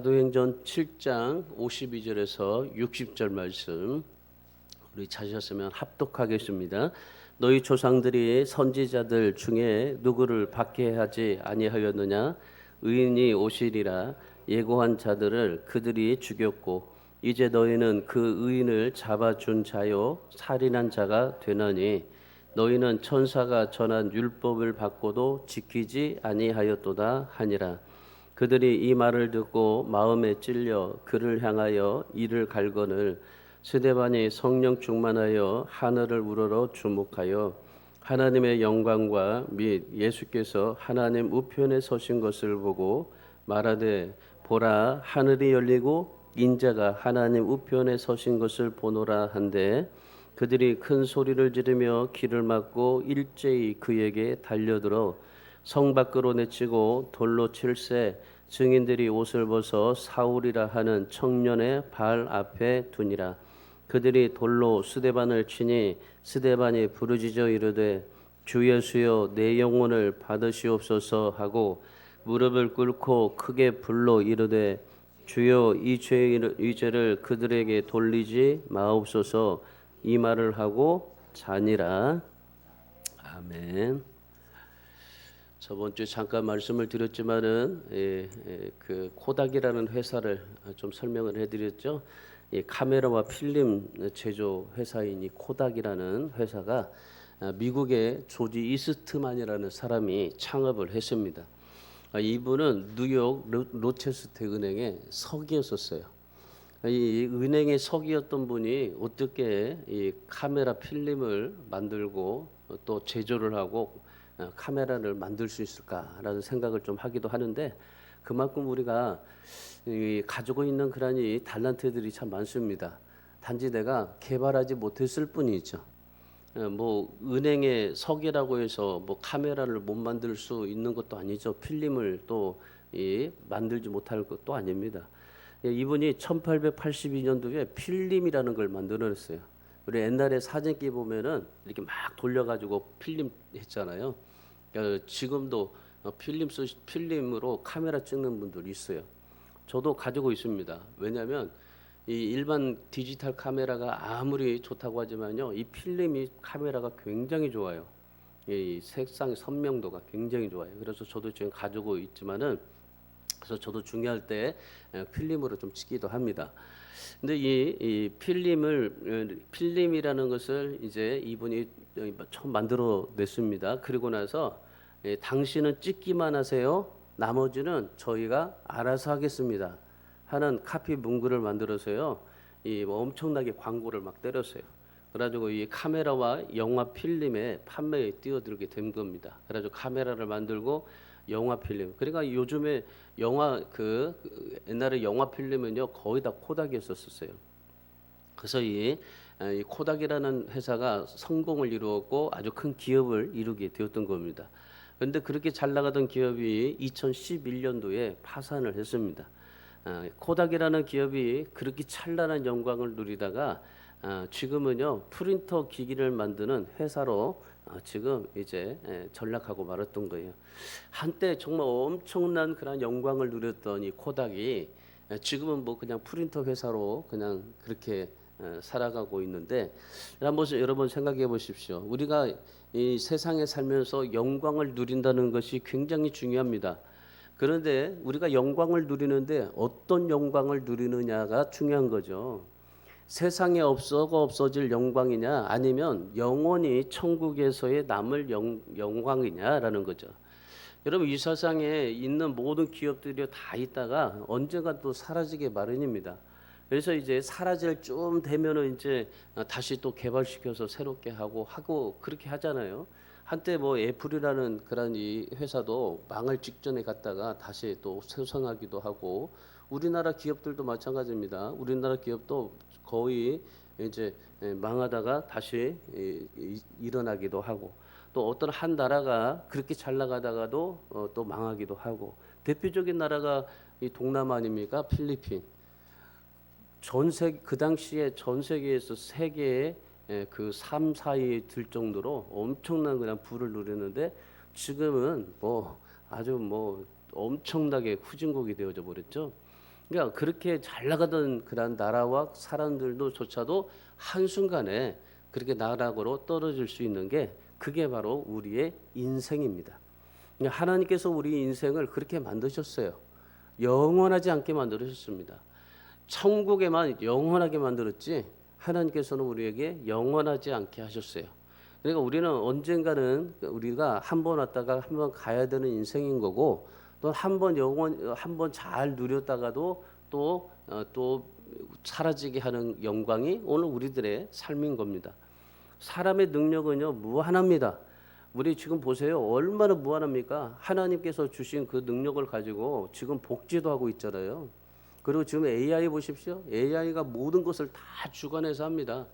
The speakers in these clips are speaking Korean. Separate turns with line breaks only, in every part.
사도행전 7장 52절에서 60절 말씀 우리 찾으셨으면 합독하겠습니다. 너희 조상들이 선지자들 중에 누구를 박해하지 아니하였느냐? 의인이 오시리라 예고한 자들을 그들이 죽였고 이제 너희는 그 의인을 잡아준 자요 살인한 자가 되나니 너희는 천사가 전한 율법을 받고도 지키지 아니하였도다 하니라. 그들이 이 말을 듣고 마음에 찔려 그를 향하여 이를 갈거늘 스데반이 성령 충만하여 하늘을 우러러 주목하여 하나님의 영광과 및 예수께서 하나님 우편에 서신 것을 보고 말하되 보라 하늘이 열리고 인자가 하나님 우편에 서신 것을 보노라 한데 그들이 큰 소리를 지르며 길을 막고 일제히 그에게 달려들어 성 밖으로 내치고 돌로 칠세 증인들이 옷을 벗어 사울이라 하는 청년의 발 앞에 두니라. 그들이 돌로 스데반을 치니 스데반이 부르짖어 이르되 주 예수여 내 영혼을 받으시옵소서 하고 무릎을 꿇고 크게 불러 이르되 주여 이 죄를 그들에게 돌리지 마옵소서. 이 말을 하고 자니라. 아멘. 저번 주에 잠깐 말씀을 드렸지만은 그 코닥이라는 회사를 좀 설명을 해드렸죠. 카메라와 필름 제조 회사인 이 코닥이라는 회사가 미국의 조지 이스트만이라는 사람이 창업을 했습니다. 이분은 뉴욕 로체스터 은행의 석이었었어요. 이 은행의 석이었던 분이 어떻게 이 카메라 필름을 만들고 또 제조를 하고 카메라를 만들 수 있을까라는 생각을 좀 하기도 하는데 그만큼 우리가 가지고 있는 그런 이 달란트들이 참 많습니다. 단지 내가 개발하지 못했을 뿐이죠. 뭐 은행의 석이라고 해서 뭐 카메라를 못 만들 수 있는 것도 아니죠. 필름을 또 만들지 못할 것도 아닙니다. 이분이 1882년도에 필름이라는 걸 만들어냈어요. 우리 옛날에 사진기 보면은 이렇게 막 돌려가지고 필름 했잖아요. 지금도 필름으로 카메라 찍는 분들이 있어요. 저도 가지고 있습니다. 왜냐하면 이 일반 디지털 카메라가 아무리 좋다고 하지만요, 이 필름이 카메라가 굉장히 좋아요. 이 색상 선명도가 굉장히 좋아요. 그래서 저도 지금 가지고 있지만은 그래서 저도 중요할 때 필름으로 좀 찍기도 합니다. 근데 이 필름이라는 것을 이제 이분이 처음 만들어 냈습니다. 그리고 나서 당신은 찍기만 하세요. 나머지는 저희가 알아서 하겠습니다. 하는 카피 문구를 만들어서요. 뭐 엄청나게 광고를 막 때렸어요. 그래가지고 이 카메라와 영화 필름의 판매에 뛰어들게 된 겁니다. 그래가지고 카메라를 만들고 영화 필름. 그러니까 요즘에 영화 옛날에 영화 필름은요 거의 다 코닥이었었어요. 그래서 이 코닥이라는 회사가 성공을 이루었고 아주 큰 기업을 이루게 되었던 겁니다. 그런데 그렇게 잘 나가던 기업이 2011년도에 파산을 했습니다. 코닥이라는 기업이 그렇게 찬란한 영광을 누리다가 지금은요 프린터 기기를 만드는 회사로 지금 이제 전락하고 말았던 거예요. 한때 정말 엄청난 그런 영광을 누렸던 이 코닥이 지금은 뭐 그냥 프린터 회사로 그냥 그렇게 살아가고 있는데 한번 여러분 생각해 보십시오. 우리가 이 세상에 살면서 영광을 누린다는 것이 굉장히 중요합니다. 그런데 우리가 영광을 누리는데 어떤 영광을 누리느냐가 중요한 거죠. 세상에 없어질 영광이냐 아니면 영원히 천국에서의 남을 영광이냐라는 거죠. 여러분 이 세상에 있는 모든 기업들이 다 있다가 언젠가 또 사라지게 마련입니다. 그래서 이제 사라질 쯤 되면은 이제 다시 또 개발시켜서 새롭게 하고 그렇게 하잖아요. 한때 뭐 애플이라는 그런 이 회사도 망할 직전에 갔다가 다시 또 생성하기도 하고 우리나라 기업들도 마찬가지입니다. 우리나라 기업도 거의 이제 망하다가 다시 일어나기도 하고 또 어떤 한 나라가 그렇게 잘 나가다가도 또 망하기도 하고 대표적인 나라가 이 동남아 아닙니까? 필리핀. 그 당시에 전 세계에서 세계의 그 3, 4위에 들 정도로 엄청난 그냥 부를 누렸는데 지금은 뭐 아주 뭐 엄청나게 후진국이 되어져 버렸죠. 그러니까 그렇게 잘 나가던 그런 나라와 사람들도조차도 한순간에 그렇게 나락으로 떨어질 수 있는 게 그게 바로 우리의 인생입니다. 그러니까 하나님께서 우리 인생을 그렇게 만드셨어요. 영원하지 않게 만들으셨습니다. 천국에만 영원하게 만들었지 하나님께서는 우리에게 영원하지 않게 하셨어요. 그러니까 우리는 언젠가는 우리가 한 번 왔다가 한 번 가야 되는 인생인 거고 또 한 번 잘 누렸다가도 또 사라지게 하는 영광이 오늘 우리들의 삶인 겁니다. 사람의 능력은요 무한합니다. 우리 지금 보세요. 얼마나 무한합니까? 하나님께서 주신 그 능력을 가지고 지금 복지도 하고 있잖아요. 그리고 지금 AI 보십시오. AI가 모든 것을 다 주관해서 합니다.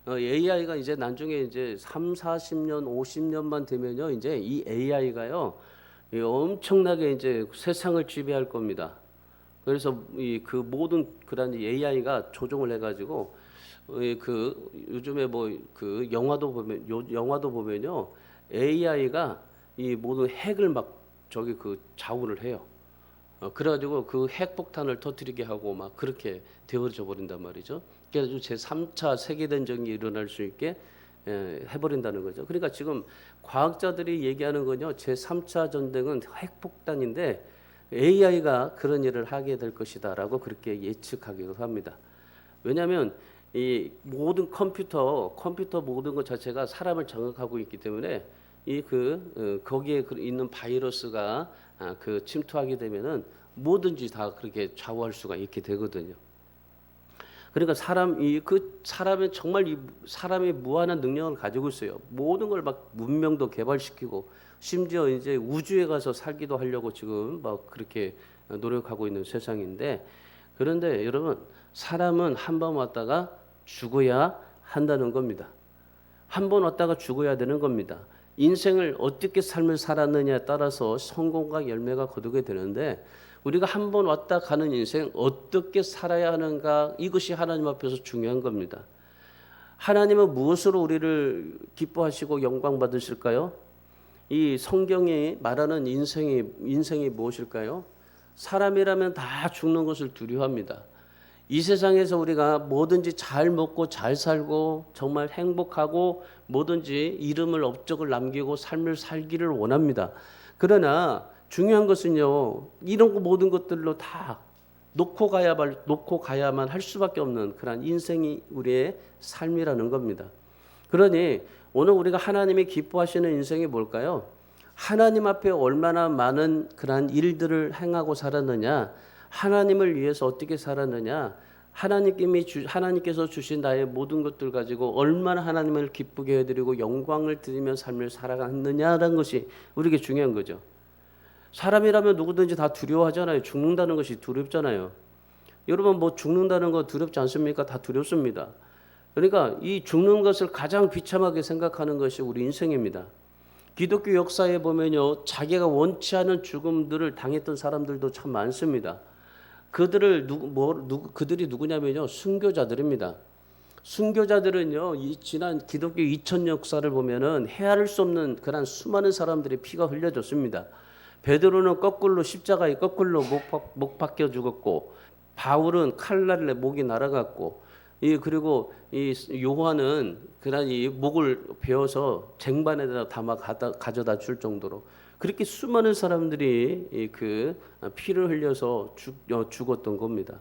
AI가 이제 나중에 이제 3, 40년, 50년만 되면요. 이제 이 AI가요. 엄청나게 이제 세상을 지배할 겁니다. 그래서 그 모든 그런 AI가 조종을 해가지고 그 요즘에 뭐 그 영화도 보면요. AI가 이 모든 핵을 막 저기 그 자원을 해요. 그래가지고 그 핵폭탄을 터뜨리게 하고 막 그렇게 되어져 버린단 말이죠. 그래서 제 3차 세계대전이 일어날 수 있게 해버린다는 거죠. 그러니까 지금 과학자들이 얘기하는 건요, 제 3차 전쟁은 핵폭탄인데 AI가 그런 일을 하게 될 것이다라고 그렇게 예측하기도 합니다. 왜냐하면 이 모든 컴퓨터 모든 것 자체가 사람을 장악하고 있기 때문에 거기에 있는 바이러스가 그 침투하게 되면은 뭐든지 다 그렇게 좌우할 수가 있게 되거든요. 그러니까 사람의 정말 사람의 무한한 능력을 가지고 있어요. 모든 걸 막 문명도 개발시키고 심지어 이제 우주에 가서 살기도 하려고 지금 막 그렇게 노력하고 있는 세상인데, 그런데 여러분 사람은 한 번 왔다가 죽어야 한다는 겁니다. 한 번 왔다가 죽어야 되는 겁니다. 인생을 어떻게 삶을 살았느냐에 따라서 성공과 열매가 거두게 되는데, 우리가 한 번 왔다 가는 인생 어떻게 살아야 하는가, 이것이 하나님 앞에서 중요한 겁니다. 하나님은 무엇으로 우리를 기뻐하시고 영광 받으실까요? 이 성경이 말하는 인생이 무엇일까요? 사람이라면 다 죽는 것을 두려워합니다. 이 세상에서 우리가 뭐든지 잘 먹고 잘 살고 정말 행복하고 뭐든지 이름을 업적을 남기고 삶을 살기를 원합니다. 그러나 중요한 것은요, 이런 모든 것들로 다 놓고 가야만 할 수밖에 없는 그런 인생이 우리의 삶이라는 겁니다. 그러니 오늘 우리가 하나님이 기뻐하시는 인생이 뭘까요? 하나님 앞에 얼마나 많은 그런 일들을 행하고 살았느냐, 하나님을 위해서 어떻게 살았느냐, 하나님께서 주신 나의 모든 것들 가지고 얼마나 하나님을 기쁘게 해드리고 영광을 드리며 삶을 살아갔느냐라는 것이 우리에게 중요한 거죠. 사람이라면 누구든지 다 두려워하잖아요. 죽는다는 것이 두렵잖아요. 여러분 뭐 죽는다는 거 두렵지 않습니까? 다 두렵습니다. 그러니까 이 죽는 것을 가장 비참하게 생각하는 것이 우리 인생입니다. 기독교 역사에 보면요, 자기가 원치 않은 죽음들을 당했던 사람들도 참 많습니다. 그들이 누구냐면요, 순교자들입니다. 순교자들은요, 이 지난 기독교 2000 역사를 보면은 헤아릴 수 없는 그런 수많은 사람들의 피가 흘려졌습니다. 베드로는 거꾸로 십자가에 거꾸로 못 박혀 죽었고, 바울은 칼날에 목이 날아갔고, 그리고 이 요한은 그런 이 목을 베어서 쟁반에다 담아 가져다 줄 정도로 그렇게 수많은 사람들이 그 피를 흘려서 죽었던 겁니다.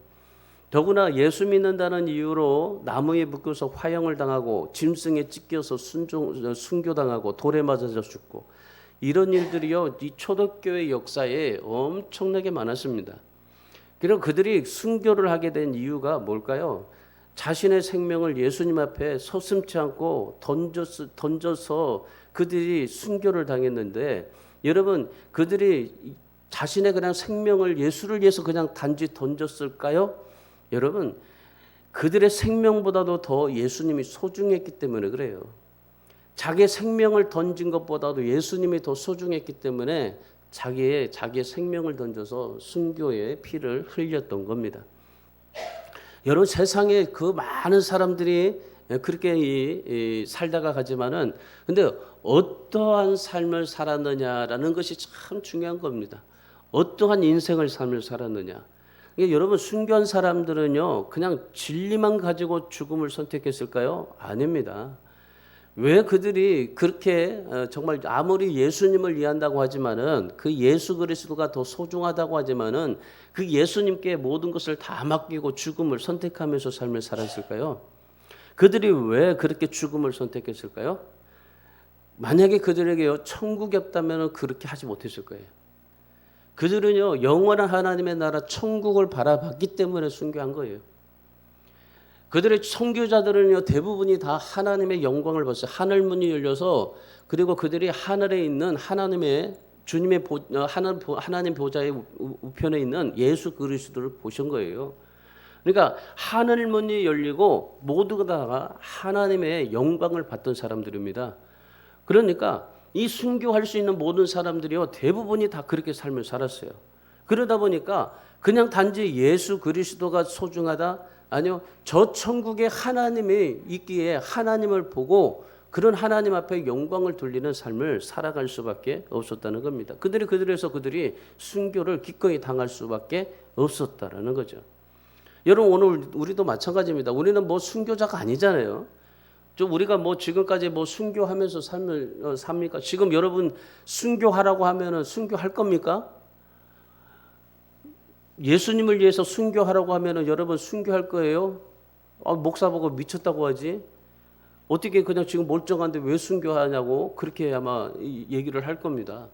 더구나 예수 믿는다는 이유로 나무에 묶여서 화형을 당하고 짐승에 찢겨서 순교당하고 돌에 맞아서 죽고, 이런 일들이요, 이 초대교회 역사에 엄청나게 많았습니다. 그리고 그들이 순교를 하게 된 이유가 뭘까요? 자신의 생명을 예수님 앞에 서슴지 않고 던져서 그들이 순교를 당했는데, 여러분 그들이 자신의 그냥 생명을 예수를 위해서 그냥 단지 던졌을까요? 여러분 그들의 생명보다도 더 예수님이 소중했기 때문에 그래요. 자기의 생명을 던진 것보다도 예수님이 더 소중했기 때문에 자기의 생명을 던져서 순교의 피를 흘렸던 겁니다. 여러분 세상에 그 많은 사람들이 그렇게 살다가 가지만은, 근데 어떠한 삶을 살았느냐라는 것이 참 중요한 겁니다. 어떠한 삶을 살았느냐. 여러분 순교한 사람들은요 그냥 진리만 가지고 죽음을 선택했을까요? 아닙니다. 왜 그들이 그렇게 정말 아무리 예수님을 이해한다고 하지만은 그 예수 그리스도가 더 소중하다고 하지만은 그 예수님께 모든 것을 다 맡기고 죽음을 선택하면서 삶을 살았을까요? 그들이 왜 그렇게 죽음을 선택했을까요? 만약에 그들에게요 천국이 없다면 그렇게 하지 못했을 거예요. 그들은요 영원한 하나님의 나라 천국을 바라봤기 때문에 순교한 거예요. 그들의 선교자들은요 대부분이 다 하나님의 영광을 봤어요. 하늘 문이 열려서 그리고 그들이 하늘에 있는 하나님의 주님의 하나님 보좌의 우편에 있는 예수 그리스도를 보신 거예요. 그러니까 하늘 문이 열리고 모두가 다 하나님의 영광을 받던 사람들입니다. 그러니까 이 순교할 수 있는 모든 사람들이요 대부분이 다 그렇게 삶을 살았어요. 그러다 보니까 그냥 단지 예수 그리스도가 소중하다, 아니요 저 천국에 하나님이 있기에 하나님을 보고 그런 하나님 앞에 영광을 돌리는 삶을 살아갈 수밖에 없었다는 겁니다. 그들이 순교를 기꺼이 당할 수밖에 없었다라는 거죠. 여러분 오늘 우리도 마찬가지입니다. 우리는 뭐 순교자가 아니잖아요. 좀 우리가 뭐 지금까지 뭐 순교하면서 삶을 삽니까? 지금 여러분 순교하라고 하면은 순교할 겁니까? 예수님을 위해서 순교하라고 하면은 여러분 순교할 거예요? 목사 보고 미쳤다고 하지? 어떻게 그냥 지금 멀쩡한데 왜 순교하냐고 그렇게 아마 얘기를 할 겁니다.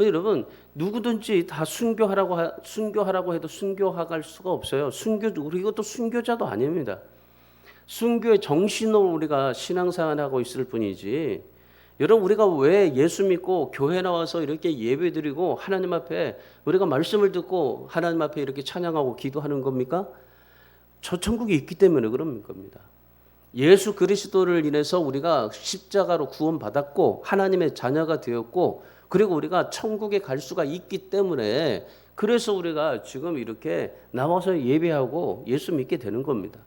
여러분 누구든지 다 순교하라고 해도 순교할 수가 없어요. 우리 이것도 순교자도 아닙니다. 순교의 정신으로 우리가 신앙생활하고 있을 뿐이지. 여러분 우리가 왜 예수 믿고 교회 나와서 이렇게 예배드리고 하나님 앞에 우리가 말씀을 듣고 하나님 앞에 이렇게 찬양하고 기도하는 겁니까? 저 천국이 있기 때문에 그런 겁니다. 예수 그리스도를 인해서 우리가 십자가로 구원받았고 하나님의 자녀가 되었고 그리고 우리가 천국에 갈 수가 있기 때문에 그래서 우리가 지금 이렇게 나와서 예배하고 예수 믿게 되는 겁니다.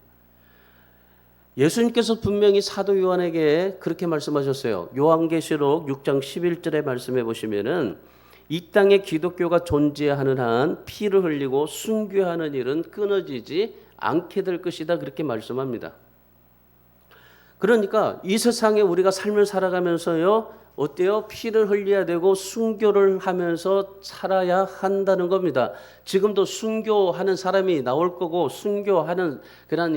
예수님께서 분명히 사도 요한에게 그렇게 말씀하셨어요. 요한계시록 6장 11절에 말씀해 보시면은 이 땅에 기독교가 존재하는 한 피를 흘리고 순교하는 일은 끊어지지 않게 될 것이다 그렇게 말씀합니다. 그러니까 이 세상에 우리가 삶을 살아가면서요 어때요? 피를 흘려야 되고 순교를 하면서 살아야 한다는 겁니다. 지금도 순교하는 사람이 나올 거고 순교하는 그런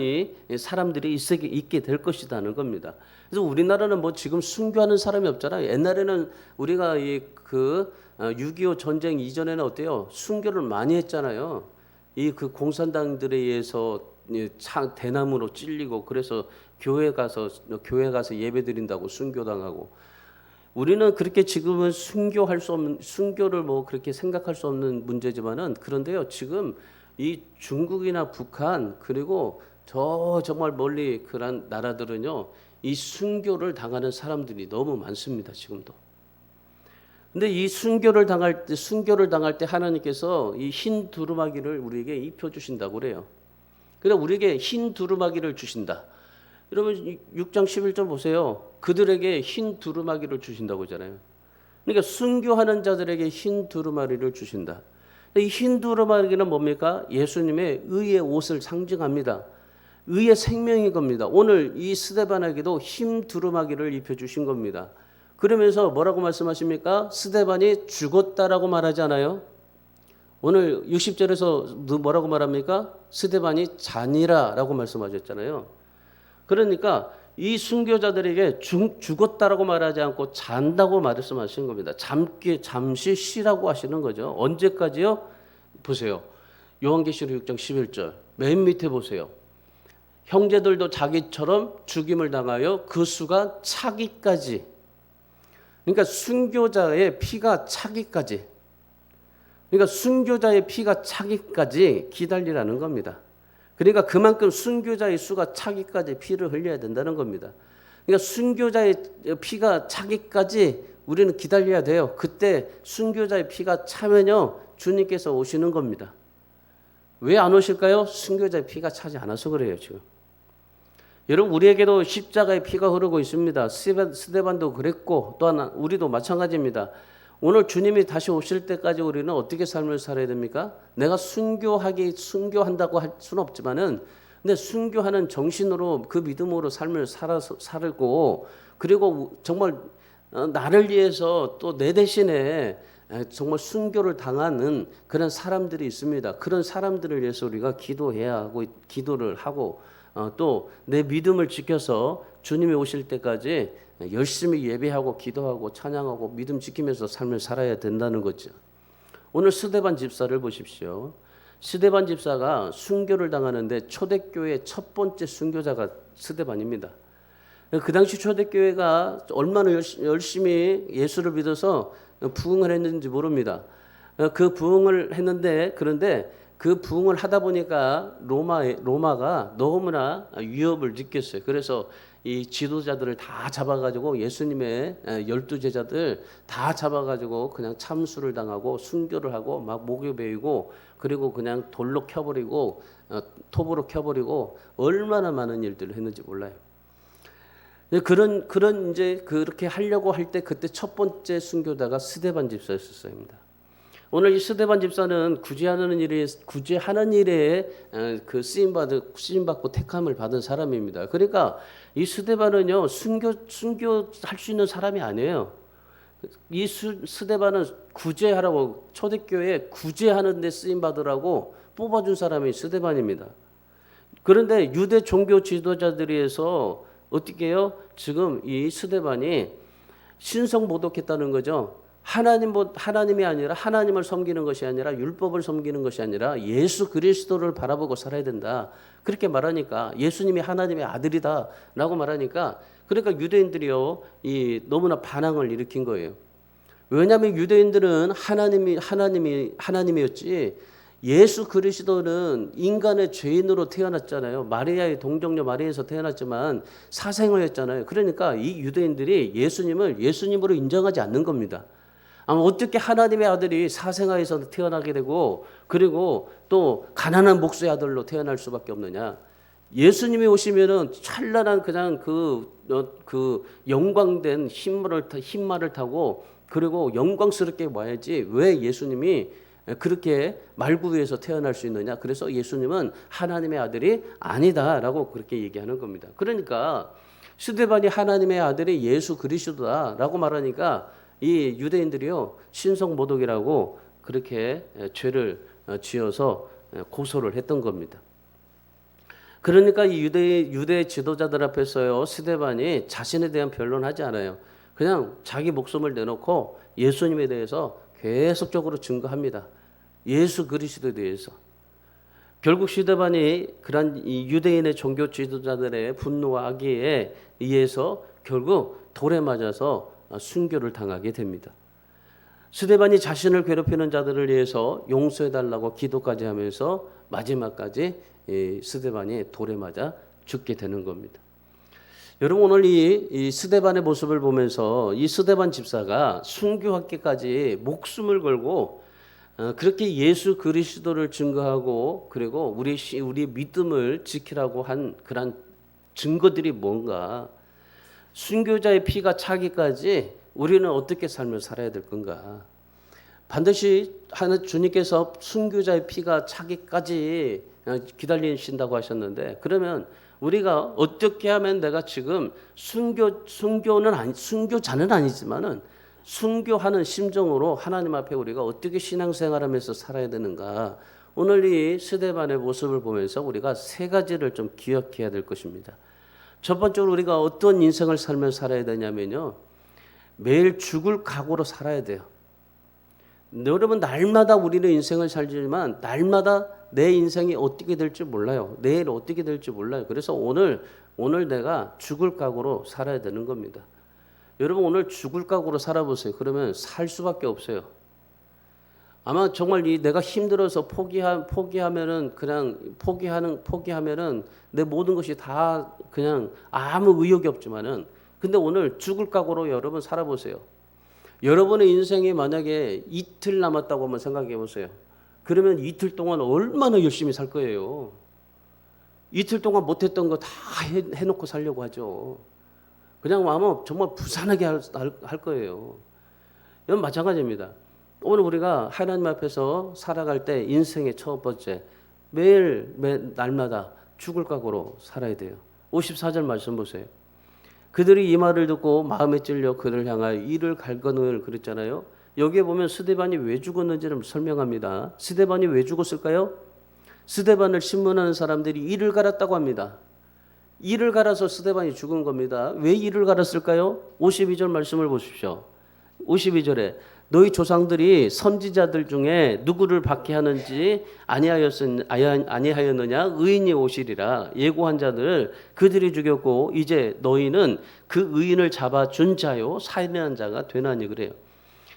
사람들이 있게 될 것이라는 겁니다. 그래서 우리나라는 뭐 지금 순교하는 사람이 없잖아요. 옛날에는 우리가 6.25 전쟁 이전에는 어때요? 순교를 많이 했잖아요. 그 공산당들에 의해서 대나무로 찔리고 그래서 교회 가서 예배드린다고 순교당하고. 우리는 그렇게 지금은 순교를 뭐 그렇게 생각할 수 없는 문제지만은 그런데요 지금 이 중국이나 북한 그리고 저 정말 멀리 그런 나라들은요 이 순교를 당하는 사람들이 너무 많습니다 지금도. 근데 이 순교를 당할 때 하나님께서 이 흰 두루마기를 우리에게 입혀 주신다고 그래요. 그러니까 우리에게 흰 두루마기를 주신다. 여러분 6장 11절 보세요. 그들에게 흰 두루마기를 주신다고 하잖아요. 그러니까 순교하는 자들에게 흰 두루마기를 주신다. 이 흰 두루마기는 뭡니까? 예수님의 의의 옷을 상징합니다. 의의 생명인 겁니다. 오늘 이 스데반에게도 흰 두루마기를 입혀주신 겁니다. 그러면서 뭐라고 말씀하십니까? 스데반이 죽었다라고 말하지 않아요? 오늘 60절에서 뭐라고 말합니까? 스데반이 잔이라라고 말씀하셨잖아요. 그러니까 이 순교자들에게 죽었다라고 말하지 않고 잔다고 말씀하신 겁니다. 잠시 쉬라고 하시는 거죠. 언제까지요? 보세요. 요한계시록 6장 11절 맨 밑에 보세요. 형제들도 자기처럼 죽임을 당하여 그 수가 차기까지. 그러니까 순교자의 피가 차기까지. 그러니까 순교자의 피가 차기까지 기다리라는 겁니다. 그러니까 그만큼 순교자의 수가 차기까지 피를 흘려야 된다는 겁니다. 그러니까 순교자의 피가 차기까지 우리는 기다려야 돼요. 그때 순교자의 피가 차면요 주님께서 오시는 겁니다. 왜 안 오실까요? 순교자의 피가 차지 않아서 그래요 지금. 여러분 우리에게도 십자가의 피가 흐르고 있습니다. 스데반도 그랬고 또한 우리도 마찬가지입니다. 오늘 주님이 다시 오실 때까지 우리는 어떻게 삶을 살아야 됩니까? 내가 순교한다고 할 수는 없지만은, 근데 순교하는 정신으로 그 믿음으로 삶을 살고, 그리고 정말 나를 위해서 또 내 대신에 정말 순교를 당하는 그런 사람들이 있습니다. 그런 사람들을 위해서 우리가 기도해야 하고, 기도를 하고, 또 내 믿음을 지켜서 주님이 오실 때까지 열심히 예배하고 기도하고 찬양하고 믿음 지키면서 삶을 살아야 된다는 거죠. 오늘 스데반 집사를 보십시오. 스데반 집사가 순교를 당하는데 초대교회 첫 번째 순교자가 스데반입니다. 그 당시 초대교회가 얼마나 열심히 예수를 믿어서 부흥을 했는지 모릅니다. 그 부흥을 했는데, 그런데 그 부흥을 하다 보니까 로마가 너무나 위협을 느꼈어요. 그래서 이 지도자들을 다 잡아가지고 예수님의 12제자들 다 잡아가지고 그냥 참수를 당하고 순교를 하고 막 목에 베이고, 그리고 그냥 돌로 켜버리고 톱으로 켜버리고 얼마나 많은 일들을 했는지 몰라요. 그런 이제 그렇게 하려고 할 때 그때 첫 번째 순교자가 스데반 집사였습니다. 오늘 이 스데반 집사는 구제하는 일에 그 쓰임 받고 택함을 받은 사람입니다. 그러니까 이 스데반은요 순교할 수 있는 사람이 아니에요. 이 스데반은 구제하라고, 초대교회 구제하는 데 쓰임 받으라고 뽑아준 사람이 스데반입니다. 그런데 유대 종교 지도자들에서 어떻게 해요? 지금 이 스데반이 신성 모독했다는 거죠. 하나님이 아니라, 하나님을 섬기는 것이 아니라, 율법을 섬기는 것이 아니라 예수 그리스도를 바라보고 살아야 된다. 그렇게 말하니까, 예수님이 하나님의 아들이다라고 말하니까, 그러니까 유대인들이요 너무나 반항을 일으킨 거예요. 왜냐하면 유대인들은 하나님이었지, 예수 그리스도는 인간의 죄인으로 태어났잖아요. 마리아의 동정녀 마리아에서 태어났지만 사생을 했잖아요. 그러니까 이 유대인들이 예수님을 예수님으로 인정하지 않는 겁니다. 어떻게 하나님의 아들이 사생아에서 태어나게 되고, 그리고 또 가난한 목수의 아들로 태어날 수밖에 없느냐? 예수님이 오시면은 찬란한 그냥 그 영광된 흰말을 타고, 그리고 영광스럽게 와야지 왜 예수님이 그렇게 말구에서 태어날 수 있느냐? 그래서 예수님은 하나님의 아들이 아니다라고 그렇게 얘기하는 겁니다. 그러니까 스데반이 하나님의 아들이 예수 그리스도다라고 말하니까 이 유대인들이요 신성 모독이라고 그렇게 죄를 지어서 고소를 했던 겁니다. 그러니까 이 유대 지도자들 앞에서요 스데반이 자신에 대한 변론하지 않아요. 그냥 자기 목숨을 내놓고 예수님에 대해서 계속적으로 증거합니다. 예수 그리스도에 대해서. 결국 스데반이 그런 이 유대인의 종교 지도자들의 분노와 악의에 의해서 결국 돌에 맞아서 순교를 당하게 됩니다. 스데반이 자신을 괴롭히는 자들을 위해서 용서해달라고 기도까지 하면서 마지막까지 스데반이 돌에 맞아 죽게 되는 겁니다. 여러분 오늘 이 스데반의 모습을 보면서 이 스데반 집사가 순교하기까지 목숨을 걸고 그렇게 예수 그리스도를 증거하고, 그리고 우리 믿음을 지키라고 한 그런 증거들이 뭔가, 순교자의 피가 차기까지 우리는 어떻게 삶을 살아야 될 건가? 반드시 주님께서 순교자의 피가 차기까지 기다리신다고 하셨는데, 그러면 우리가 어떻게 하면 내가 지금 순교자는 아니지만은 순교하는 심정으로 하나님 앞에 우리가 어떻게 신앙생활하면서 살아야 되는가? 오늘 이 스데반의 모습을 보면서 우리가 세 가지를 좀 기억해야 될 것입니다. 첫 번째로 우리가 어떤 인생을 살아야 되냐면요, 매일 죽을 각오로 살아야 돼요. 여러분 날마다 우리는 인생을 살지만 날마다 내 인생이 어떻게 될지 몰라요. 내일 어떻게 될지 몰라요. 그래서 오늘 내가 죽을 각오로 살아야 되는 겁니다. 여러분 오늘 죽을 각오로 살아보세요. 그러면 살 수밖에 없어요. 아마 정말 내가 힘들어서 포기하면은 내 모든 것이 다 그냥 아무 의욕이 없지만은, 근데 오늘 죽을 각오로 여러분 살아보세요. 여러분의 인생이 만약에 이틀 남았다고 한번 생각해 보세요. 그러면 이틀 동안 얼마나 열심히 살 거예요. 이틀 동안 못했던 거 다 해놓고 살려고 하죠. 그냥 아마 정말 부산하게 할 거예요. 이건 마찬가지입니다. 오늘 우리가 하나님 앞에서 살아갈 때 인생의 첫 번째 매일 날마다 죽을 각오로 살아야 돼요. 54절 말씀 보세요. 그들이 이 말을 듣고 마음에 찔려 그를 향하여 이를 갈거늘 그랬잖아요. 여기에 보면 스데반이 왜 죽었는지를 설명합니다. 스데반이 왜 죽었을까요? 스데반을 신문하는 사람들이 이를 갈았다고 합니다. 이를 갈아서 스데반이 죽은 겁니다. 왜 이를 갈았을까요? 52절 말씀을 보십시오. 52절에 너희 조상들이 선지자들 중에 누구를 박해하는지 아니하였느냐? 의인이 오시리라. 예고한 자들을 그들이 죽였고 이제 너희는 그 의인을 잡아준 자요 살인한 자가 되나니 그래요.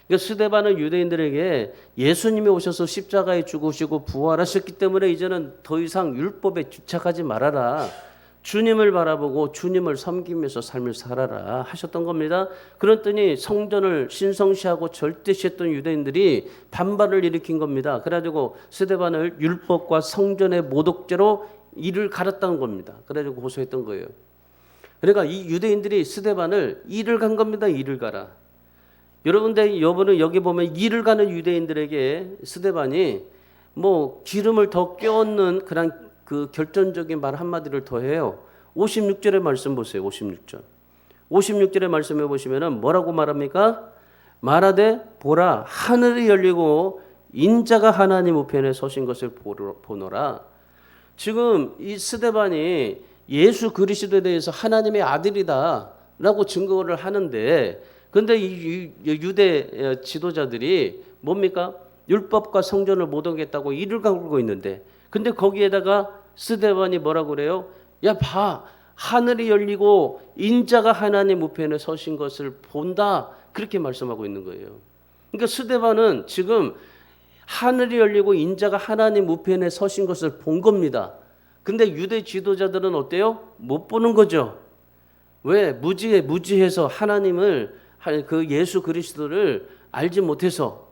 그러니까 스데반은 유대인들에게 예수님이 오셔서 십자가에 죽으시고 부활하셨기 때문에 이제는 더 이상 율법에 집착하지 말아라. 주님을 바라보고 주님을 섬기면서 삶을 살아라 하셨던 겁니다. 그랬더니 성전을 신성시하고 절대시했던 유대인들이 반발을 일으킨 겁니다. 그래가지고 스데반을 율법과 성전의 모독죄로 이를 갈았다는 겁니다. 그래가지고 고소했던 거예요. 그러니까 이 유대인들이 스데반을 이를 간 겁니다. 이를 가라. 여러분들 여기 보면 이를 가는 유대인들에게 스데반이 뭐 기름을 더 껴얹는 그런 그 결정적인 말 한마디를 더 해요. 56절의 말씀 보세요. 56절의 말씀에 보시면은 뭐라고 말합니까? 말하되 보라 하늘이 열리고 인자가 하나님 우편에 서신 것을 보노라. 지금 이 스데반이 예수 그리스도에 대해서 하나님의 아들이다라고 증거를 하는데, 근데 이 유대 지도자들이 뭡니까? 율법과 성전을 못 오겠다고 이를 갈고 있는데, 근데 거기에다가 스데반이 뭐라고 그래요? 야, 봐. 하늘이 열리고 인자가 하나님 우편에 서신 것을 본다. 그렇게 말씀하고 있는 거예요. 그러니까 스데반은 지금 하늘이 열리고 인자가 하나님 우편에 서신 것을 본 겁니다. 근데 유대 지도자들은 어때요? 못 보는 거죠. 왜? 무지해서 하나님을, 그 예수 그리스도를 알지 못해서.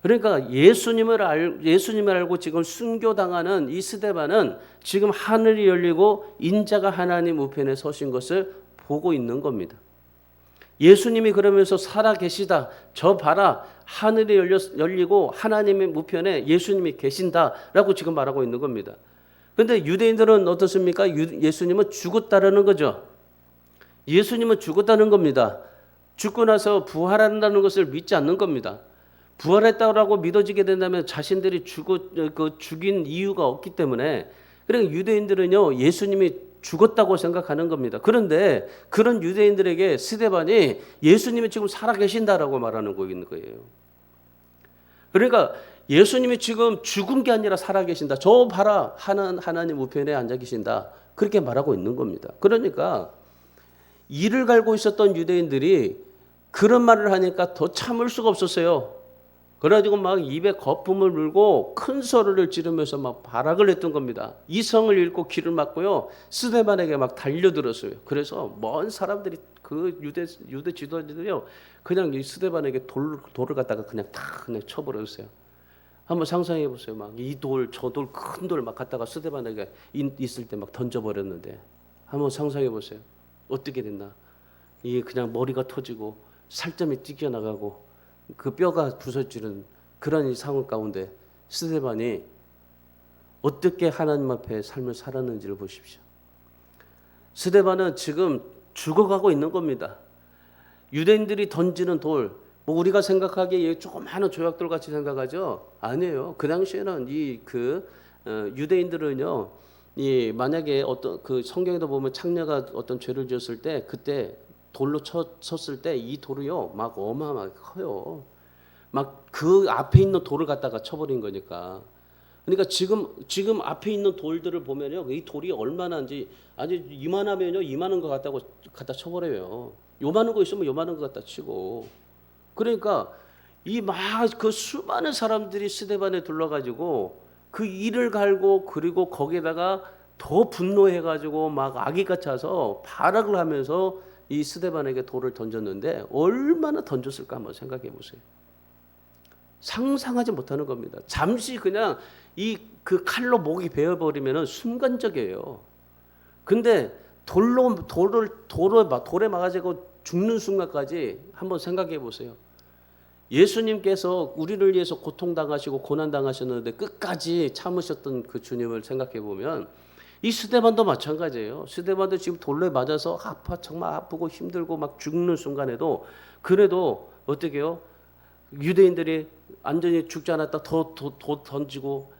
그러니까 예수님을 알고 지금 순교당하는 이 스데반은 지금 하늘이 열리고 인자가 하나님 우편에 서신 것을 보고 있는 겁니다. 예수님이 그러면서 살아계시다. 저 봐라. 하늘이 열리고 하나님의 우편에 예수님이 계신다라고 지금 말하고 있는 겁니다. 그런데 유대인들은 어떻습니까? 예수님은 죽었다라는 거죠. 예수님은 죽었다는 겁니다. 죽고 나서 부활한다는 것을 믿지 않는 겁니다. 부활했다고 믿어지게 된다면 자신들이 죽인 이유가 없기 때문에, 그러니까 유대인들은요 예수님이 죽었다고 생각하는 겁니다. 그런데 그런 유대인들에게 스데반이 예수님이 지금 살아계신다라고 말하고 있는 거예요. 그러니까 예수님이 지금 죽은 게 아니라 살아계신다. 저 봐라 하나님 우편에 앉아 계신다. 그렇게 말하고 있는 겁니다. 그러니까 이를 갈고 있었던 유대인들이 그런 말을 하니까 더 참을 수가 없었어요. 그래가지고 막 입에 거품을 물고 큰 소리를 지르면서 막 발악을 했던 겁니다. 이성을 잃고 귀를 막고요 스데반에게 막 달려들었어요. 그래서 먼 사람들이 그 유대 지도자들이요 그냥 이 스데반에게 돌을 갖다가 그냥 쳐버렸어요. 한번 상상해 보세요. 막 이 돌 저 돌 큰 돌 막 갖다가 스데반에게 있을 때 막 던져버렸는데, 한번 상상해 보세요. 어떻게 됐나? 이게 그냥 머리가 터지고 살점이 찢겨나가고 그 뼈가 부서지는 그런 상황 가운데 스데반이 어떻게 하나님 앞에 삶을 살았는지를 보십시오. 스데반은 지금 죽어가고 있는 겁니다. 유대인들이 던지는 돌, 뭐 우리가 생각하기에 조그마한 조약돌 같이 생각하죠? 아니에요. 그 당시에는 유대인들은요, 만약에 어떤 그 성경에도 보면 창녀가 어떤 죄를 지었을 때 그때 돌로 쳤을 때 이 돌이요 막 어마어마하게 커요. 막 그 앞에 있는 돌을 갖다가 쳐버린 거니까. 그러니까 지금 앞에 있는 돌들을 보면요 이 돌이 얼마나인지 아주 이만하면요 이만한 거 갖다 쳐버려요. 요만한 거 있으면 요만한 거 갖다 치고. 그러니까 이 막 그 수많은 사람들이 스데반에 둘러가지고 그 이를 갈고, 그리고 거기에다가 더 분노해가지고 막 아기가 차서 발악을 하면서 이 스데반에게 돌을 던졌는데 얼마나 던졌을까 한번 생각해 보세요. 상상하지 못하는 겁니다. 잠시 그냥 그 칼로 목이 베어버리면 순간적이에요. 근데 돌에 막아지고 죽는 순간까지 한번 생각해 보세요. 예수님께서 우리를 위해서 고통당하시고 고난당하셨는데 끝까지 참으셨던 그 주님을 생각해 보면 이 스데반도 마찬가지예요. 스데반도 지금 돌에 맞아서 정말 아프고 힘들고 막 죽는 순간에도 그래도 어떻게 해요? 유대인들이 완전히 죽지 않았다 더 던지고,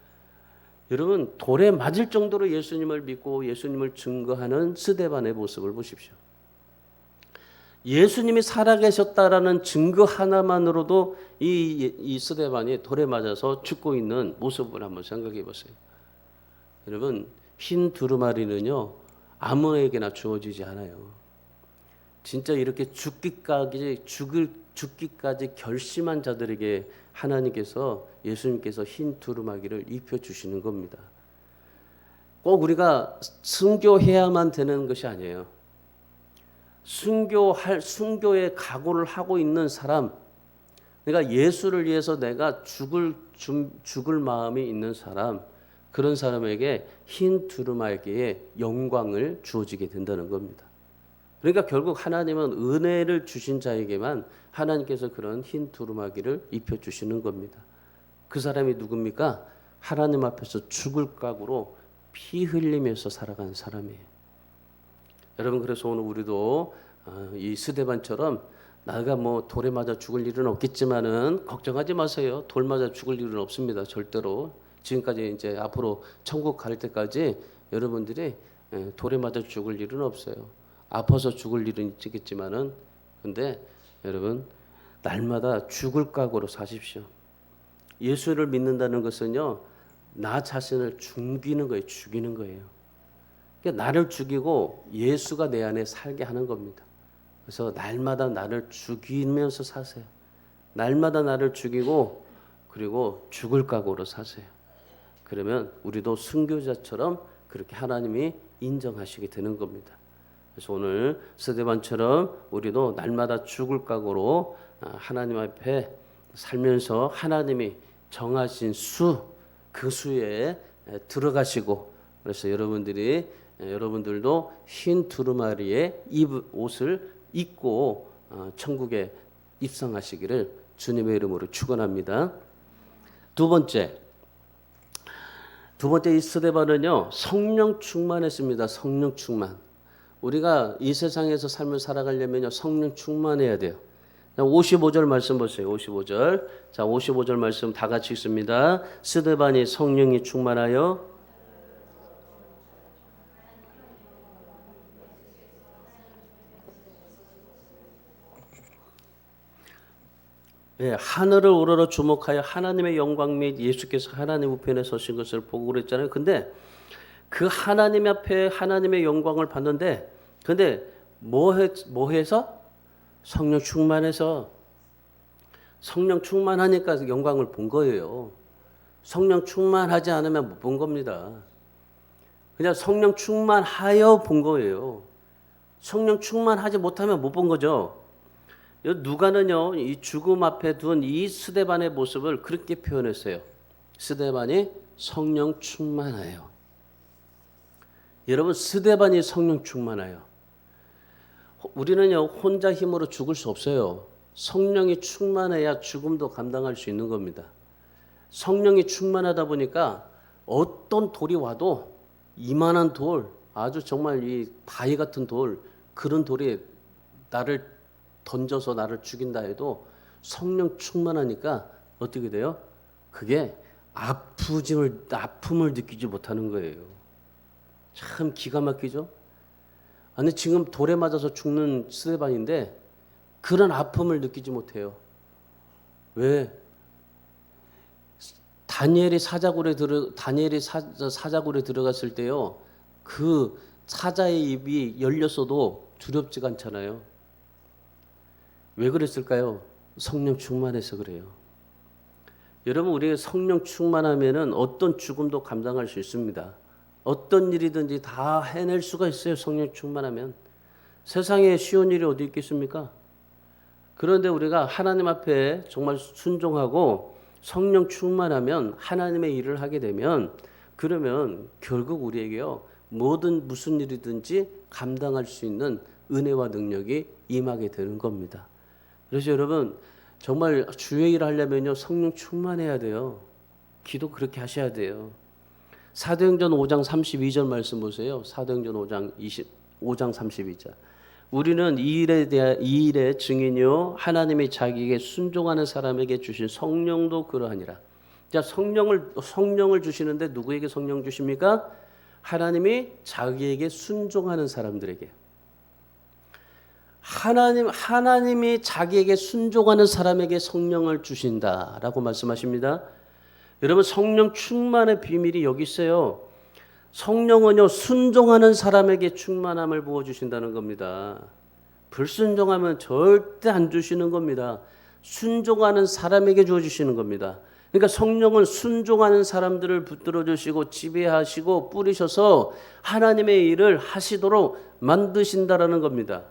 여러분 돌에 맞을 정도로 예수님을 믿고 예수님을 증거하는 스데반의 모습을 보십시오. 예수님이 살아계셨다라는 증거 하나만으로도 이 스데반이 돌에 맞아서 죽고 있는 모습을 한번 생각해 보세요. 여러분 흰 두루마리는요 아무에게나 주어지지 않아요. 진짜 이렇게 죽기까지 결심한 자들에게 하나님께서 예수님께서 흰 두루마기를 입혀 주시는 겁니다. 꼭 우리가 순교해야만 되는 것이 아니에요. 순교의 각오를 하고 있는 사람, 그러니까 예수를 위해서 내가 죽을 마음이 있는 사람, 그런 사람에게 흰 두루마기의 영광을 주어지게 된다는 겁니다. 그러니까 결국 하나님은 은혜를 주신 자에게만 하나님께서 그런 흰 두루마기를 입혀 주시는 겁니다. 그 사람이 누굽니까? 하나님 앞에서 죽을 각오로 피 흘리면서 살아간 사람이에요. 여러분 그래서 오늘 우리도 이 스데반처럼 나가 뭐 돌에 맞아 죽을 일은 없겠지만은 걱정하지 마세요. 돌 맞아 죽을 일은 없습니다. 절대로. 지금까지 이제 앞으로 천국 갈 때까지 여러분들이 돌에 맞아 죽을 일은 없어요. 아파서 죽을 일은 있겠지만은, 근데 여러분 날마다 죽을 각오로 사십시오. 예수를 믿는다는 것은요 나 자신을 죽이는 거예요. 그러니까 나를 죽이고 예수가 내 안에 살게 하는 겁니다. 그래서 날마다 나를 죽이면서 사세요. 날마다 나를 죽이고 그리고 죽을 각오로 사세요. 그러면 우리도 순교자처럼 그렇게 하나님이 인정하시게 되는 겁니다. 그래서 오늘 스데반처럼 우리도 날마다 죽을 각오로 하나님 앞에 살면서 하나님이 정하신 그 수에 들어가시고, 그래서 여러분들도 흰 두루마리의 옷을 입고 천국에 입성하시기를 주님의 이름으로 축원합니다. 두 번째 이 스데반은요 성령 충만했습니다. 성령 충만. 우리가 이 세상에서 삶을 살아가려면요 성령 충만해야 돼요. 55절 말씀 보세요. 55절. 자, 55절 말씀 다 같이 읽습니다. 스데반이 성령이 충만하여 하늘을 우러러 주목하여 하나님의 영광 및 예수께서 하나님 우편에 서신 것을 보고 그랬잖아요. 근데 그 하나님 앞에 하나님의 영광을 봤는데, 근데 뭐 해서? 성령 충만해서. 성령 충만하니까 영광을 본 거예요. 성령 충만하지 않으면 못 본 겁니다. 그냥 성령 충만하여 본 거예요. 성령 충만하지 못하면 못 본 거죠. 누가는요 이 죽음 앞에 둔 이 스데반의 모습을 그렇게 표현했어요. 스데반이 성령 충만하여. 여러분 스데반이 성령 충만하여. 우리는요 혼자 힘으로 죽을 수 없어요. 성령이 충만해야 죽음도 감당할 수 있는 겁니다. 성령이 충만하다 보니까 어떤 돌이 와도 이만한 돌, 아주 정말 이 바위 같은 돌, 그런 돌이 나를 던져서 나를 죽인다 해도 성령 충만하니까 어떻게 돼요? 그게 아픔을 느끼지 못하는 거예요. 참 기가 막히죠? 아니 지금 돌에 맞아서 죽는 스데반인데 그런 아픔을 느끼지 못해요. 왜? 다니엘이 사자굴에 들어갔을 때요. 그 사자의 입이 열렸어도 두렵지가 않잖아요. 왜 그랬을까요? 성령 충만해서 그래요. 여러분 우리가 성령 충만하면은 어떤 죽음도 감당할 수 있습니다. 어떤 일이든지 다 해낼 수가 있어요. 성령 충만하면. 세상에 쉬운 일이 어디 있겠습니까? 그런데 우리가 하나님 앞에 정말 순종하고 성령 충만하면 하나님의 일을 하게 되면 그러면 결국 우리에게요 무슨 일이든지 감당할 수 있는 은혜와 능력이 임하게 되는 겁니다. 그래서 여러분 정말 주의 일을 하려면요 성령 충만해야 돼요. 기도 그렇게 하셔야 돼요. 사도행전 5장 32절 말씀 보세요. 사도행전 5장 32절. 우리는 이 일의 증인이요 하나님이 자기에게 순종하는 사람에게 주신 성령도 그러하니라. 자, 성령을 주시는데 누구에게 성령 주십니까? 하나님이 자기에게 순종하는 사람들에게. 하나님이 자기에게 순종하는 사람에게 성령을 주신다라고 말씀하십니다. 여러분 성령 충만의 비밀이 여기 있어요. 성령은요 순종하는 사람에게 충만함을 부어 주신다는 겁니다. 불순종하면 절대 안 주시는 겁니다. 순종하는 사람에게 주어 주시는 겁니다. 그러니까 성령은 순종하는 사람들을 붙들어 주시고 지배하시고 뿌리셔서 하나님의 일을 하시도록 만드신다라는 겁니다.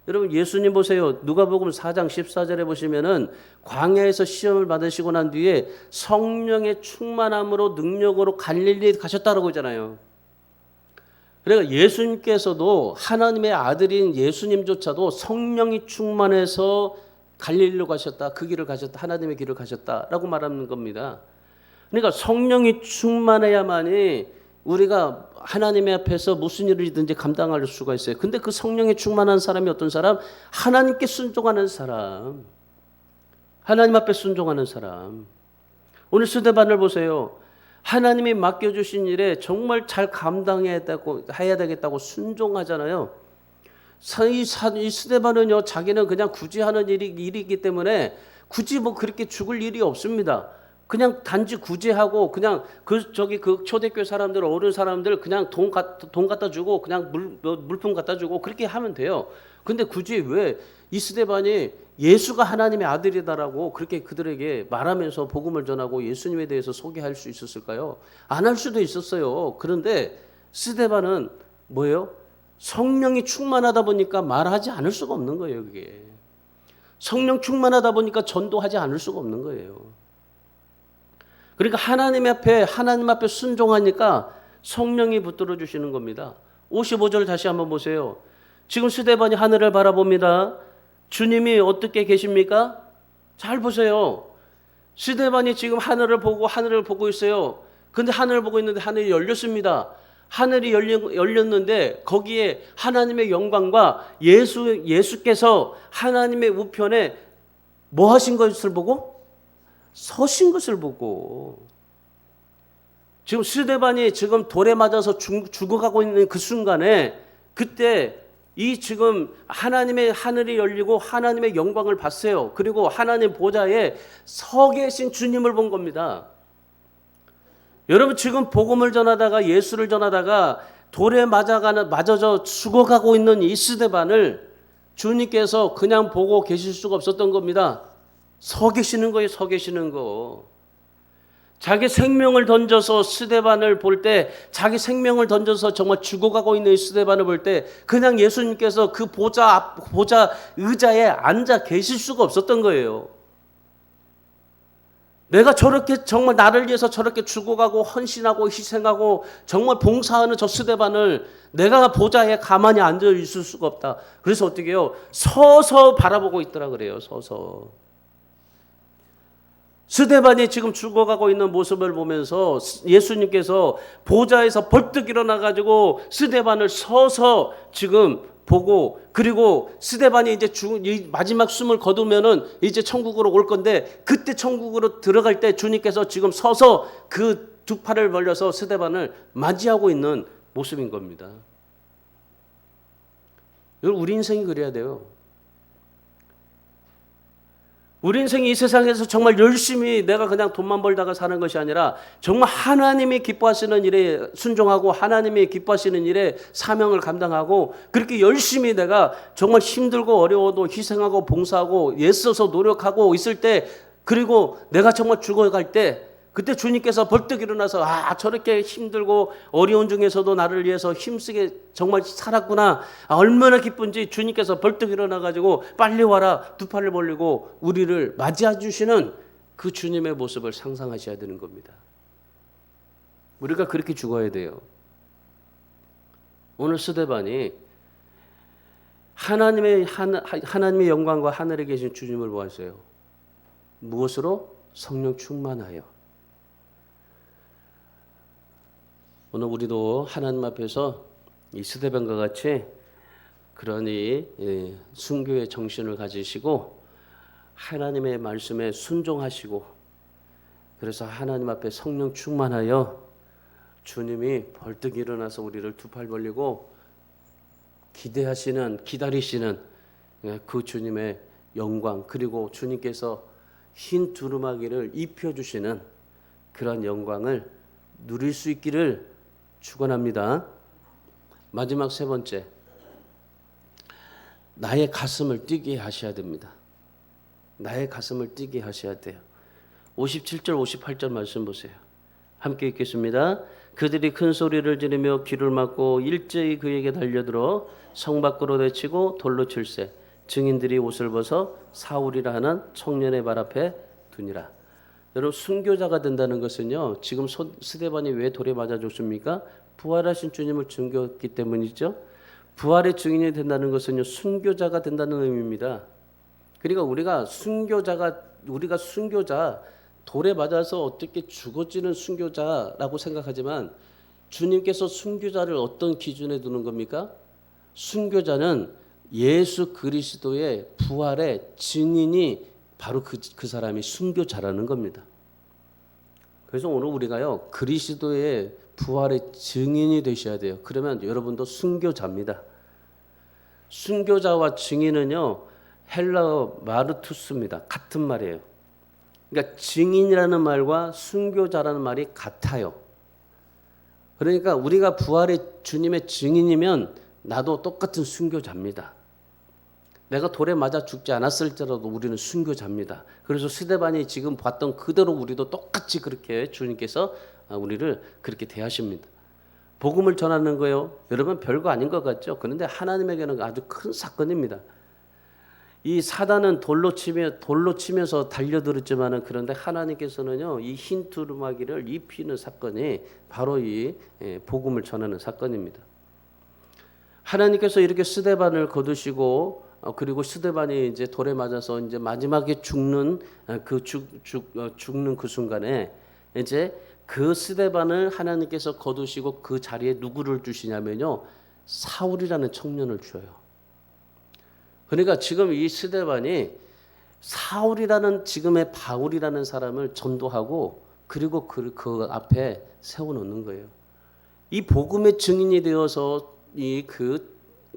여러분 예수님 보세요. 누가복음 4장 14절에 보시면은 광야에서 시험을 받으시고 난 뒤에 성령의 충만함으로 능력으로 갈릴리에 가셨다라고 하잖아요. 그러니까 예수님께서도 하나님의 아들인 예수님조차도 성령이 충만해서 갈릴리로 가셨다. 그 길을 가셨다. 하나님의 길을 가셨다라고 말하는 겁니다. 그러니까 성령이 충만해야만이 우리가 하나님의 앞에서 무슨 일이든지 감당할 수가 있어요. 근데 그 성령에 충만한 사람이 어떤 사람? 하나님께 순종하는 사람. 하나님 앞에 순종하는 사람. 오늘 스데반을 보세요. 하나님이 맡겨주신 일에 정말 잘 감당해야 되겠다고 순종하잖아요. 이 스데반은요, 자기는 그냥 굳이 하는 일이기 때문에 굳이 뭐 그렇게 죽을 일이 없습니다. 그냥 단지 구제하고 그냥 그 초대교회 사람들 어른 사람들 그냥 돈 갖다 주고 그냥 물품 갖다 주고 그렇게 하면 돼요. 근데 굳이 왜 이 스데반이 예수가 하나님의 아들이다라고 그렇게 그들에게 말하면서 복음을 전하고 예수님에 대해서 소개할 수 있었을까요? 안 할 수도 있었어요. 그런데 스데반은 뭐예요? 성령이 충만하다 보니까 말하지 않을 수가 없는 거예요. 그게 성령 충만하다 보니까 전도하지 않을 수가 없는 거예요. 그러니까 하나님 앞에 순종하니까 성령이 붙들어 주시는 겁니다. 55절 다시 한번 보세요. 지금 스데반이 하늘을 바라봅니다. 주님이 어떻게 계십니까? 잘 보세요. 스데반이 지금 하늘을 보고 있어요. 근데 하늘을 보고 있는데 하늘이 열렸습니다. 하늘이 열렸는데 거기에 하나님의 영광과 예수께서 하나님의 우편에 뭐 하신 것을 보고? 서신 것을 보고. 지금 스데반이 지금 돌에 맞아서 죽어가고 있는 그 순간에 그때 이 지금 하나님의 하늘이 열리고 하나님의 영광을 봤어요. 그리고 하나님 보좌에 서 계신 주님을 본 겁니다. 여러분 지금 복음을 전하다가 예수를 전하다가 돌에 맞아져 죽어가고 있는 이 스데반을 주님께서 그냥 보고 계실 수가 없었던 겁니다. 서 계시는 거예요. 서 계시는 거. 자기 생명을 던져서 스데반을 볼 때, 자기 생명을 던져서 정말 죽어가고 있는 스데반을 볼 때 그냥 예수님께서 그 보좌 의자에 앉아 계실 수가 없었던 거예요. 내가 저렇게 정말 나를 위해서 저렇게 죽어가고 헌신하고 희생하고 정말 봉사하는 저 스데반을 내가 보좌에 가만히 앉아 있을 수가 없다. 그래서 어떻게 해요? 서서 바라보고 있더라 그래요. 서서. 스데반이 지금 죽어가고 있는 모습을 보면서 예수님께서 보좌에서 벌떡 일어나가지고 스데반을 서서 지금 보고, 그리고 스데반이 이제 마지막 숨을 거두면은 이제 천국으로 올 건데 그때 천국으로 들어갈 때 주님께서 지금 서서 그 두 팔을 벌려서 스데반을 맞이하고 있는 모습인 겁니다. 우리 인생이 그래야 돼요. 우리 인생이 이 세상에서 정말 열심히 내가 그냥 돈만 벌다가 사는 것이 아니라 정말 하나님이 기뻐하시는 일에 순종하고 하나님이 기뻐하시는 일에 사명을 감당하고 그렇게 열심히 내가 정말 힘들고 어려워도 희생하고 봉사하고 애써서 노력하고 있을 때, 그리고 내가 정말 죽어갈 때 그때 주님께서 벌떡 일어나서 저렇게 힘들고 어려운 중에서도 나를 위해서 힘쓰게 정말 살았구나. 얼마나 기쁜지 주님께서 벌떡 일어나가지고 빨리 와라 두 팔을 벌리고 우리를 맞이해 주시는 그 주님의 모습을 상상하셔야 되는 겁니다. 우리가 그렇게 죽어야 돼요. 오늘 스데반이 하나님의 영광과 하늘에 계신 주님을 보았어요. 무엇으로? 성령 충만하여. 오늘 우리도 하나님 앞에서 이 스데반과 같이 그러니 순교의 정신을 가지시고 하나님의 말씀에 순종하시고, 그래서 하나님 앞에 성령 충만하여 주님이 벌떡 일어나서 우리를 두 팔 벌리고 기다리시는 그 주님의 영광, 그리고 주님께서 흰 두루마기를 입혀주시는 그런 영광을 누릴 수 있기를 축원합니다. 마지막 세 번째, 나의 가슴을 뛰게 하셔야 됩니다. 나의 가슴을 뛰게 하셔야 돼요. 57절 58절 말씀 보세요. 함께 읽겠습니다. 그들이 큰 소리를 지르며 귀를 막고 일제히 그에게 달려들어 성 밖으로 내치고 돌로 칠세 증인들이 옷을 벗어 사울이라 하는 청년의 발 앞에 두니라. 여러분, 순교자가 된다는 것은요, 지금 스데반이 왜 돌에 맞아 죽습니까? 부활하신 주님을 증거했기 때문이죠. 부활의 증인이 된다는 것은요, 순교자가 된다는 의미입니다. 그러니까 우리가 순교자, 돌에 맞아서 어떻게 죽어지는 순교자라고 생각하지만, 주님께서 순교자를 어떤 기준에 두는 겁니까? 순교자는 예수 그리스도의 부활의 증인이 바로 그 사람이 순교자라는 겁니다. 그래서 오늘 우리가요, 그리스도의 부활의 증인이 되셔야 돼요. 그러면 여러분도 순교자입니다. 순교자와 증인은요, 헬라어 마르투스입니다. 같은 말이에요. 그러니까 증인이라는 말과 순교자라는 말이 같아요. 그러니까 우리가 부활의 주님의 증인이면 나도 똑같은 순교자입니다. 내가 돌에 맞아 죽지 않았을지라도 우리는 순교자입니다. 그래서 스데반이 지금 봤던 그대로 우리도 똑같이 그렇게 주님께서 우리를 그렇게 대하십니다. 복음을 전하는 거요, 여러분 별거 아닌 것 같죠? 그런데 하나님에게는 아주 큰 사건입니다. 이 사단은 돌로 치면서 달려들었지만은, 그런데 하나님께서는요, 이 흰 두루마기를 입히는 사건이 바로 이 복음을 전하는 사건입니다. 하나님께서 이렇게 스데반을 거두시고, 그리고 스데반이 이제 돌에 맞아서 이제 마지막에 죽는 그 순간에 이제 그 스데반을 하나님께서 거두시고 그 자리에 누구를 주시냐면요, 사울이라는 청년을 줘요. 그러니까 지금 이 스데반이 사울이라는, 지금의 바울이라는 사람을 전도하고, 그리고 그 앞에 세워놓는 거예요. 이 복음의 증인이 되어서 그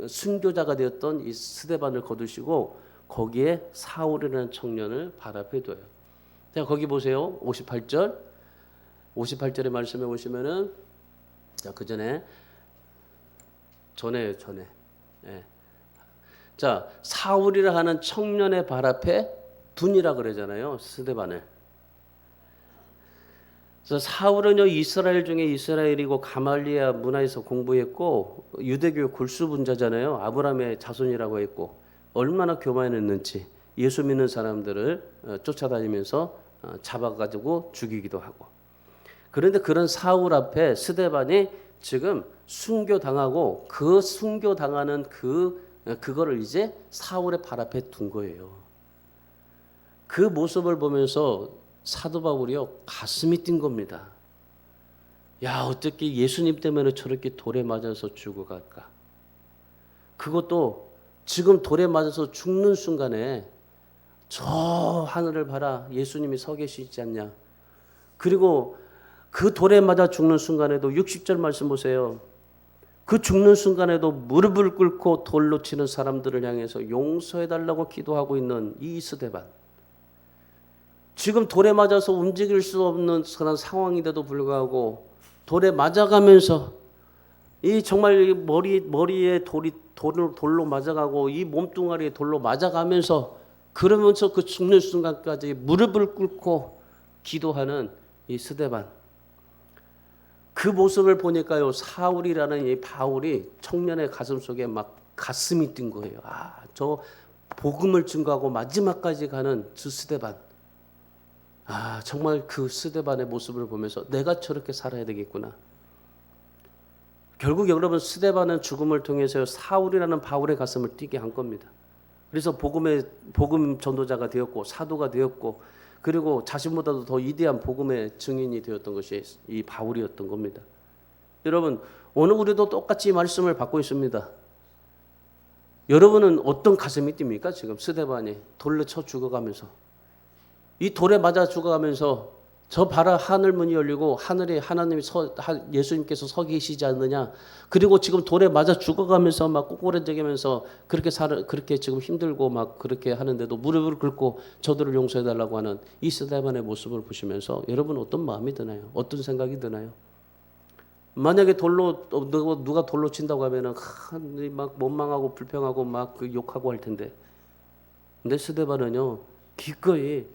순교자가 되었던 이 스데반을 거두시고 거기에 사울이라는 청년을 발 앞에 둬요. 자, 거기 보세요. 58절의 말씀에 보시면은, 자, 그 전에. 예. 자, 사울이라 하는 청년의 발 앞에 둔이라 그러잖아요, 스데반을. 그래서 사울은요, 이스라엘 중에 이스라엘이고 가말리아 문화에서 공부했고 유대교 골수분자잖아요. 아브라함의 자손이라고 했고, 얼마나 교만했는지 예수 믿는 사람들을 쫓아다니면서 잡아가지고 죽이기도 하고. 그런데 그런 사울 앞에 스데반이 지금 순교당하고, 그 순교당하는 그거를 이제 사울의 발 앞에 둔 거예요. 그 모습을 보면서 사도 바울이요, 가슴이 뛴 겁니다. 야, 어떻게 예수님 때문에 저렇게 돌에 맞아서 죽어갈까? 그것도 지금 돌에 맞아서 죽는 순간에 저 하늘을 봐라, 예수님이 서 계시지 않냐? 그리고 그 돌에 맞아 죽는 순간에도 60절 말씀 보세요. 그 죽는 순간에도 무릎을 꿇고 돌로 치는 사람들을 향해서 용서해달라고 기도하고 있는 이 스데반. 지금 돌에 맞아서 움직일 수 없는 그런 상황인데도 불구하고 돌에 맞아가면서, 이 정말 머리에 돌로 맞아가고 이 몸뚱아리에 돌로 맞아가면서, 그러면서 그 죽는 순간까지 무릎을 꿇고 기도하는 이 스데반. 그 모습을 보니까요, 사울이라는 이 바울이 청년의 가슴 속에 막 가슴이 뛴 거예요. 아, 저 복음을 증거하고 마지막까지 가는 저 스데반. 아, 정말 그 스데반의 모습을 보면서 내가 저렇게 살아야 되겠구나. 결국 여러분, 스데반은 죽음을 통해서 사울이라는 바울의 가슴을 뛰게 한 겁니다. 그래서 복음 전도자가 되었고 사도가 되었고, 그리고 자신보다도 더 위대한 복음의 증인이 되었던 것이 이 바울이었던 겁니다. 여러분, 오늘 우리도 똑같이 이 말씀을 받고 있습니다. 여러분은 어떤 가슴이 뜁니까? 지금 스데반이 돌로 쳐 죽어가면서, 이 돌에 맞아 죽어가면서 저 봐라, 하늘 문이 열리고 하늘에 하나님이 예수님께서 서 계시지 않느냐. 그리고 지금 돌에 맞아 죽어가면서 막 꼬꾸라지면서 그렇게 지금 힘들고 막 그렇게 하는데도 무릎을 꿇고 저들을 용서해달라고 하는 이 스데반의 모습을 보시면서 여러분 어떤 마음이 드나요? 어떤 생각이 드나요? 만약에 누가 돌로 친다고 하면은 막 원망하고 불평하고 막 욕하고 할 텐데, 근데 스데반은요 기꺼이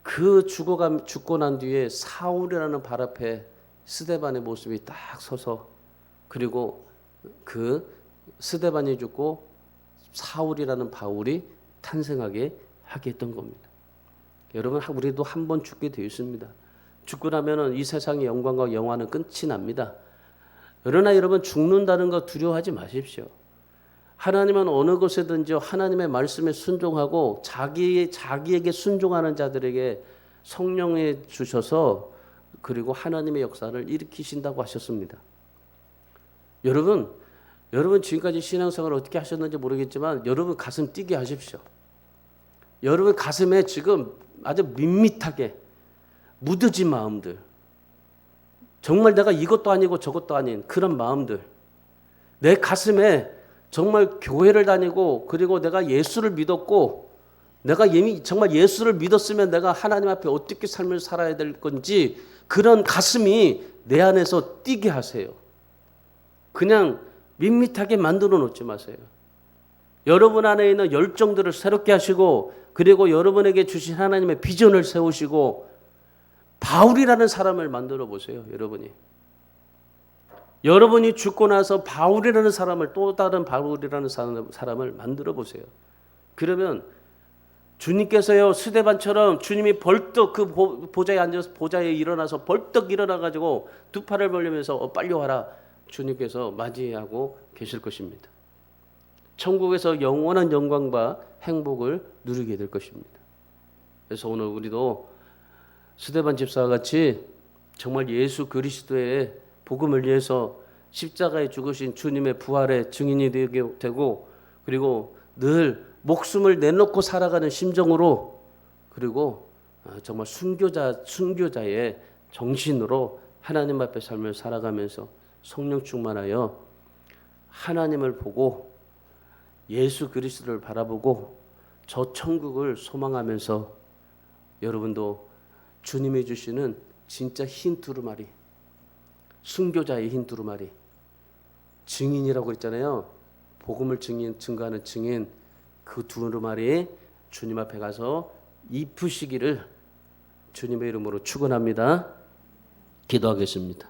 그 죽고 난 뒤에 사울이라는 발 앞에 스데반의 모습이 딱 서서, 그리고 그 스데반이 죽고 사울이라는 바울이 탄생하게 하게 했던 겁니다. 여러분, 우리도 한 번 죽게 되어 있습니다. 죽고 나면은 이 세상의 영광과 영화는 끝이 납니다. 그러나 여러분, 죽는다는 거 두려워하지 마십시오. 하나님은 어느 곳에든지 하나님의 말씀에 순종하고 자기에게 순종하는 자들에게 성령에 주셔서 그리고 하나님의 역사를 일으키신다고 하셨습니다. 여러분 지금까지 신앙생활을 어떻게 하셨는지 모르겠지만 여러분 가슴 뛰게 하십시오. 여러분 가슴에 지금 아주 밋밋하게 묻어진 마음들, 정말 내가 이것도 아니고 저것도 아닌 그런 마음들, 내 가슴에 정말 교회를 다니고 그리고 내가 예수를 믿었고 내가 이미 정말 예수를 믿었으면 내가 하나님 앞에 어떻게 삶을 살아야 될 건지 그런 가슴이 내 안에서 뛰게 하세요. 그냥 밋밋하게 만들어 놓지 마세요. 여러분 안에 있는 열정들을 새롭게 하시고 그리고 여러분에게 주신 하나님의 비전을 세우시고 바울이라는 사람을 만들어 보세요. 여러분이 죽고 나서 바울이라는 사람을, 또 다른 바울이라는 사람을 만들어 보세요. 그러면 주님께서요 스데반처럼 주님이 벌떡 그 보좌에 앉아서 보좌에 일어나서 벌떡 일어나 가지고 두 팔을 벌리면서 빨리 와라, 주님께서 맞이하고 계실 것입니다. 천국에서 영원한 영광과 행복을 누리게 될 것입니다. 그래서 오늘 우리도 스데반 집사와 같이 정말 예수 그리스도의 복음을 위해서 십자가에 죽으신 주님의 부활의 증인이 되게 되고, 그리고 늘 목숨을 내놓고 살아가는 심정으로, 그리고 정말 순교자의 정신으로 하나님 앞에 삶을 살아가면서 성령 충만하여 하나님을 보고 예수 그리스도를 바라보고 저 천국을 소망하면서 여러분도 주님이 주시는 진짜 흰 두루마리, 순교자의 흰 두루마리, 증인이라고 했잖아요. 복음을 증거하는 증인, 그 두루마리 주님 앞에 가서 입으시기를 주님의 이름으로 축원합니다. 기도하겠습니다.